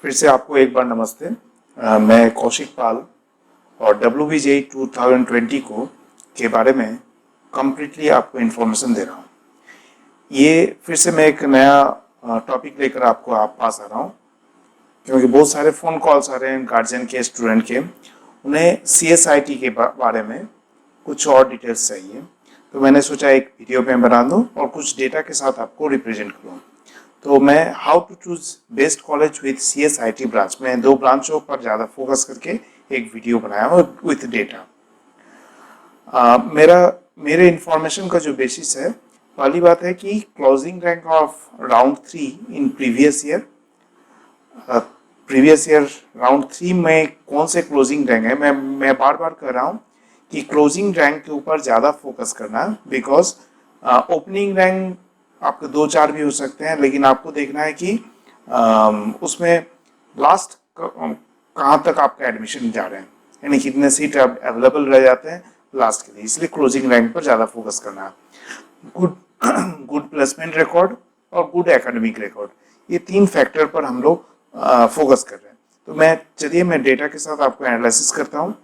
फिर से आपको एक बार नमस्ते। मैं कौशिक पाल और WBJ 2020 को के बारे में कम्प्लीटली आपको इन्फॉर्मेशन दे रहा हूँ। ये फिर से मैं एक नया टॉपिक लेकर आपको पास आ रहा हूँ, क्योंकि बहुत सारे फ़ोन कॉल्स आ रहे हैं गार्जियन के, स्टूडेंट के। उन्हें CSIT के बारे में कुछ और डिटेल्स चाहिए, तो मैंने सोचा एक वीडियो में बना दूँ और कुछ डेटा के साथ आपको रिप्रेजेंट करूँ। तो मैं how to choose best college with CSIT branch में 2 ब्रांचों पर ज़्यादा फोकस करके एक वीडियो बनाया और विथ डेटा। मेरे इंफॉर्मेशन का जो बेसिस है, पहली बात है कि closing rank of round 3 in previous year round 3 में कौन से क्लोजिंग रैंक है। मैं बार बार कह रहा हूँ कि क्लोजिंग रैंक के ऊपर ज़्यादा फोकस करना, बिकॉज ओपनिंग रैंक आपके 2-4 भी हो सकते हैं, लेकिन आपको देखना है कि उसमें लास्ट कहाँ तक आपका एडमिशन जा रहे हैं, यानी कितने सीट अवेलेबल रह जाते हैं लास्ट के लिए। इसलिए क्लोजिंग रैंक पर ज़्यादा फोकस करना है। गुड गुड प्लेसमेंट रिकॉर्ड और गुड एकेडमिक रिकॉर्ड, ये 3 फैक्टर पर हम लोग फोकस कर रहे हैं। तो चलिए मैं डेटा के साथ आपको एनालिसिस करता हूँ।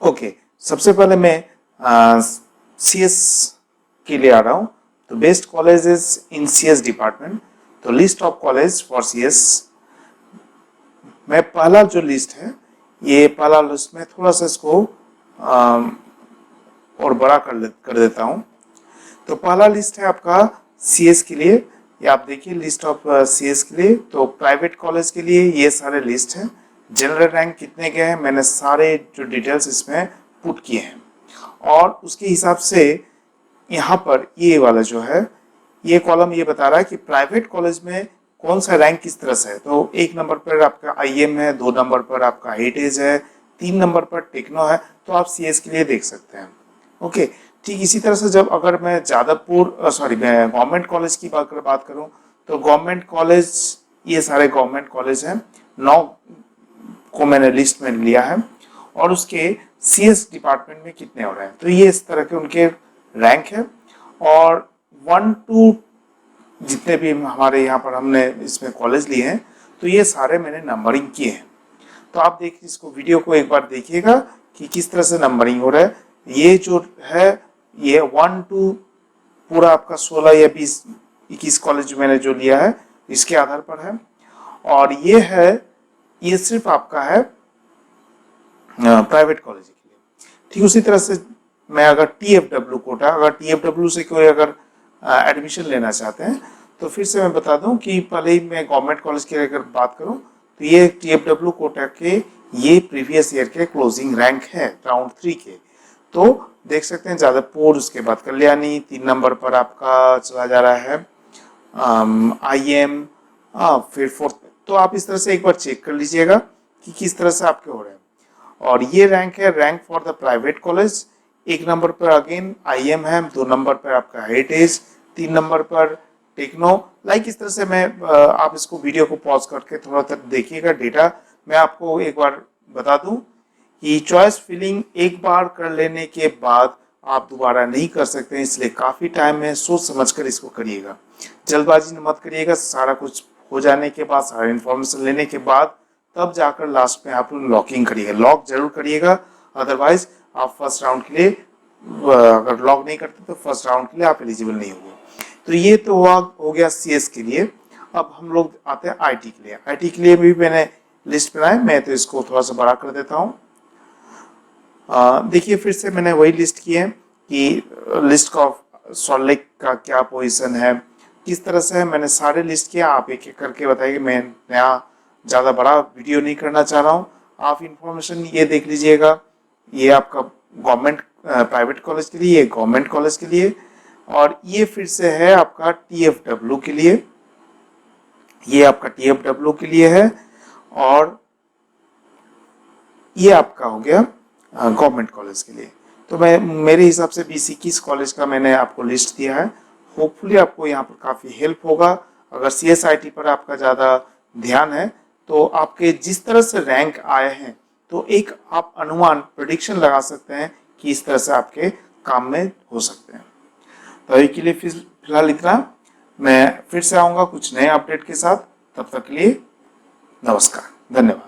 ओके, सबसे पहले मैं CS के लिए आ रहा हूँ। तो best colleges in CS department, तो list of college for CS। मैं पहला जो लिस्ट है, ये पहला लिस्ट में थोड़ा सा इसको और बड़ा कर देता हूँ। तो पहला लिस्ट है आपका CS के लिए। ये आप देखिए लिस्ट ऑफ CS के लिए। तो प्राइवेट कॉलेज के लिए ये सारे लिस्ट है। जनरल रैंक कितने के हैं मैंने सारे जो डिटेल्स इसमें पुट किए हैं, और उसके हिसाब से यहाँ पर ये वाला जो है, ये कॉलम ये बता रहा है कि प्राइवेट कॉलेज में कौन सा रैंक किस तरह से है। तो 1 नंबर पर आपका IM है, 2 नंबर पर आपका हेरिटेज है, 3 नंबर पर टेक्नो है। तो आप CS के लिए देख सकते हैं। ओके, ठीक इसी तरह से जब अगर मैं मैं गवर्नमेंट कॉलेज की बात करूं, तो गवर्नमेंट कॉलेज, ये सारे गवर्नमेंट कॉलेज हैं, 9 को मैंने लिस्ट में लिया है, और उसके CS डिपार्टमेंट में कितने हो रहे हैं। तो ये इस तरह के उनके रैंक है, और 1 to जितने भी हमारे यहाँ पर हमने इसमें कॉलेज लिए हैं, तो ये सारे मैंने नंबरिंग किए हैं। तो आप देखिए, इसको वीडियो को एक बार देखिएगा कि किस तरह से नंबरिंग हो रहा है। ये जो है, ये 1 to पूरा आपका 16 या 20-21 कॉलेज मैंने जो लिया है इसके आधार पर है। और ये है, ये सिर्फ आपका है प्राइवेट कॉलेज के लिए। ठीक उसी तरह से मैं अगर TFW कोटा, अगर TFW से कोई अगर एडमिशन लेना चाहते हैं, तो फिर से मैं बता दूं कि पहले ही मैं गवर्नमेंट कॉलेज की अगर बात करूं, तो ये TFW कोटा के ये प्रीवियस ईयर के क्लोजिंग रैंक है राउंड 3 के। तो देख सकते हैं जादवपुर, उसके बाद कल्याणी, 3 नंबर पर आपका चला जा रहा है IM, फिर 4th। तो आप इस तरह से एक बार चेक कर लीजिएगा कि किस तरह से आपके हो रहे हैं। और ये रैंक है, rank for the private college. 1 number पर अगेन IM है, 2 नंबर पर आपका हेरिटेज, 3 नंबर पर टेक्नो। लाइक इस तरह से मैं आप इसको वीडियो को पॉज करके थोड़ा तक देखिएगा डेटा। मैं आपको एक बार बता दूं कि चॉइस फिलिंग एक बार कर लेने के बाद आप दोबारा नहीं कर सकते, इसलिए काफ़ी टाइम में सोच समझकर इसको करिएगा। जल्दबाजी मत करिएगा। सारा कुछ हो जाने के बाद, सारा इन्फॉर्मेशन लेने के बाद, तब जाकर लास्ट में आप लॉकिंग करिएगा। लॉक जरूर करिएगा, अदरवाइज आप फर्स्ट राउंड के लिए अगर लॉक नहीं करते तो फर्स्ट राउंड के लिए आप एलिजिबल नहीं होंगे। तो ये तो हो गया CS के लिए। अब हम लोग आते हैं IT के लिए। IT के लिए भी मैंने लिस्ट बनाया, मैं तो इसको थोड़ा सा बड़ा कर देता हूँ। देखिए फिर से मैंने वही लिस्ट की है कि लिस्ट ऑफ सॉल्ट लेक का क्या पोजीशन है, किस तरह से है, मैंने सारे लिस्ट किया। आप एक एक करके बताइए, मैं नया ज़्यादा बड़ा वीडियो नहीं करना चाह रहा हूँ। आप इंफॉर्मेशन ये देख लीजिएगा, ये आपका गवर्नमेंट प्राइवेट कॉलेज के लिए, ये गवर्नमेंट कॉलेज के लिए, और ये फिर से है आपका TFW के लिए, ये आपका TFW के लिए है, और ये आपका हो गया गवर्नमेंट कॉलेज के लिए। तो मैं मेरे हिसाब से 20-21 कॉलेज का मैंने आपको लिस्ट दिया है। होपफुली आपको यहाँ पर काफ़ी हेल्प होगा। अगर CSIT पर आपका ज़्यादा ध्यान है, तो आपके जिस तरह से रैंक आए हैं, तो एक आप अनुमान, प्रेडिक्शन लगा सकते हैं कि इस तरह से आपके काम में हो सकते हैं। तो अभी के लिए फिलहाल इतना। मैं फिर से आऊंगा कुछ नए अपडेट के साथ। तब तक के लिए नमस्कार, धन्यवाद।